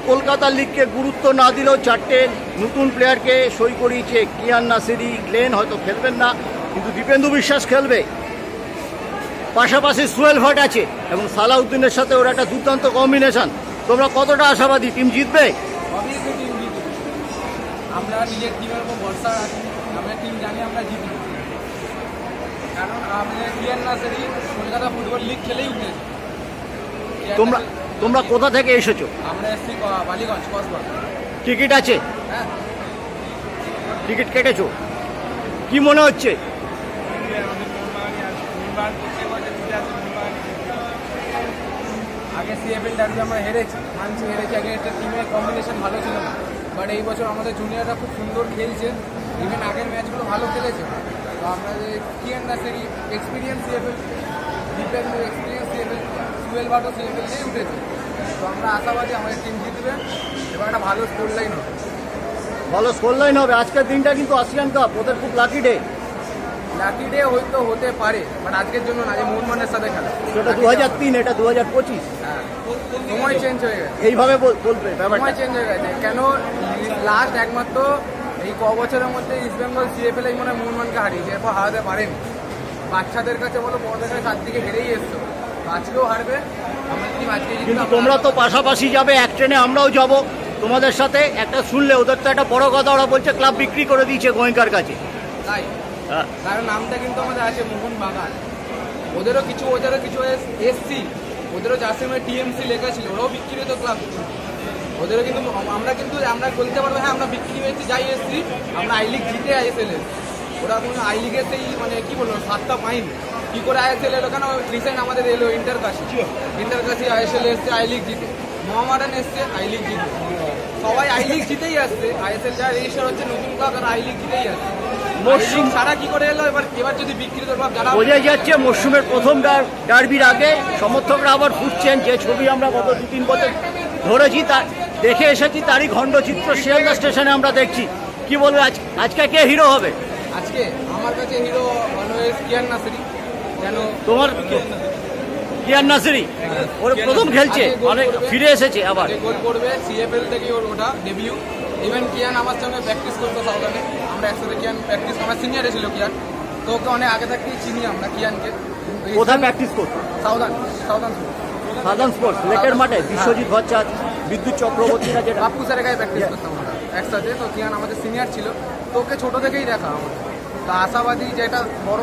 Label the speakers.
Speaker 1: কলকাতা লিগকে গুরুত্ব না দিলেও চারটে নতুন প্লেয়ারকে সই করিয়েছে। কিয়ান নাসিরি, গ্লেন হয়তো খেলবেন না, কিন্তু দীপেন্দু বিশ্বাস খেলবে। পাশাপাশি সোহেল ভাট আছে এবং সালাউদ্দিনের সাথে ওর একটা দুর্দান্ত কম্বিনেশন। তোমরা কতটা আশাবাদী টিম জিতবে?
Speaker 2: আমরা নিজের টিমের উপর ভরসা রাখি, আমরা টিম জানি আমরা জিতব, কারণ আমাদের কিয়ান নাসিরি কলকাতা ফুটবল লিগ খেলেই উঠেছে।
Speaker 1: তোমরা কোথা থেকে এসেছো?
Speaker 2: আমরা এসছি বালিগঞ্জ, কসবা।
Speaker 1: টিকিট আছে?
Speaker 2: হ্যাঁ,
Speaker 1: টিকিট কেটেছো? কি মনে হচ্ছে?
Speaker 2: আগে সিএফএল ডার্বি আমরা হেরেছি, হেরেছি। আগে একটা টিমের কম্বিনেশন ভালো ছিল না, বাট এই বছর আমাদের জুনিয়ররা খুব সুন্দর খেলছে, ইভেন আগের ম্যাচগুলো ভালো খেলেছে। তো আমরা যে Kiyan Nassiri experience CFL, Dipendu experience CFL, Sohel ভাটও সিএফএল নিয়ে উঠেছে। তো আমরা আশাবাদী আমাদের টিম জিতবে, এবার একটা ভালো স্কোর লাইন হবে।
Speaker 1: ভালো স্কোর লাইন হবে। আজকের দিনটা কিন্তু আসিয়ান কাপ, ওদের খুব লাকি ডে।
Speaker 2: লাকি ডে হয়তো হতে পারে, বাট আজকের জন্য না, যে মোহনবাগানের সাথে খেলা।
Speaker 1: সেটা 2003, এটা 2025।
Speaker 2: হ্যাঁ, সময় চেঞ্জ হয়ে গেছে।
Speaker 1: এইভাবে বলবে ব্যাপারটা।
Speaker 2: সময় চেঞ্জ হয়ে গেছে কেন? লাস্ট একমাত্র এই ক বছরের মধ্যে ইস্টবেঙ্গল সিএফএল এই মনে হয় মোহনবাগানকে হারিয়েছে, এরপর হারাতে পারেনি। বাচ্চাদের কাছে বলো, বড়দের কাছে চার দিকে হেরেই এসছো, আজকেও হারবে। আমার টিম আজকে
Speaker 1: কিন্তু তোমরা তো পাশাপাশি যাবে, এক ট্রেনে আমরাও যাব তোমাদের সাথে। একটা শুনলে ওদের তো একটা বড় কথা, ওরা বলছে ক্লাব বিক্রি করে দিয়েছে গোয়েঙ্কার কাছে।
Speaker 2: তাই, কারণ নামটা কিন্তু আমাদের আছে মোহনবাগান। ওদেরও কিছু এসসি, ওদেরও জাসিমের টিএমসি লেখা ছিল, ওরাও বিক্রি হতো ক্লাব। ওদেরও কিন্তু আমরা বলতে পারবো হ্যাঁ আমরা বিক্রি হয়েছি, যাই এসছি। আমরা আই লিগ জিতে আইএসএল এসছি, ওরা কোনো আই লিগের সেই মানে কি বলবো সাতটা পাইনি। কি করে আইএসএল এলো? কেন রিসেন্ট আমাদের এলো ইন্টারকাশি আইএসএল এসছে আই লিগ জিতে, মোহামেডান এসছে আই লিগ জিতে। সবাই আই লিগ জিতেই আসছে। আইএসএল যা রেজিস্টার হচ্ছে নতুন ক্লাব, তারা আই লিগ জিতেই আসছে। সারা কি করে এলো? এবার যদি বিক্রিত ক্লাব যারা
Speaker 1: বোঝাই যাচ্ছে মরশুমের প্রথম ডার্বির আগে সমর্থকরা আবার ফুটছেন। যে ছবি আমরা গত 2-3 বছর ধরেছি, তা দেখে এসেছি, তারই খণ্ডচিত্র শিয়ালদা স্টেশনে আমরা দেখছি। কি বলবে আজকে কে হিরো হবে?
Speaker 2: আজকে আমার কাছে হিরো অলওয়েজ কিয়ান নাসিরি। কেন?
Speaker 1: তোমার কিয়ান নাসিরি ওর প্রথম খেলছে, অনেক ফিরে এসেছে, আবার
Speaker 2: গোল করবে। সিএফএল থেকে ওটা ডেবিউ। ইভেন কিয়ান আমার সঙ্গে প্র্যাকটিস করতো সাউদানে, আমরা একসাথে কিয়ান প্র্যাকটিস, আমার সিনিয়রে ছিল কিয়ান, তো ওকে অনেক আগে থেকেই চিনি আমরা কিয়ানকে।
Speaker 1: কোথায় প্র্যাকটিস করতো? সাউদার্ন স্পোর্টস লেকের মাঠে। বিশ্বজিৎ ভট্টাচার্য, বিদ্যুৎ চক্রবর্তীরা, যেটা
Speaker 2: বাপু স্যারের গায়ে প্র্যাকটিস করতাম আমরা একসাথে। তো কিয়ান আমাদের সিনিয়র ছিল, তো ওকে ছোটো থেকেই দেখা আমাদের। তো আশাবাদী যে এটা বড়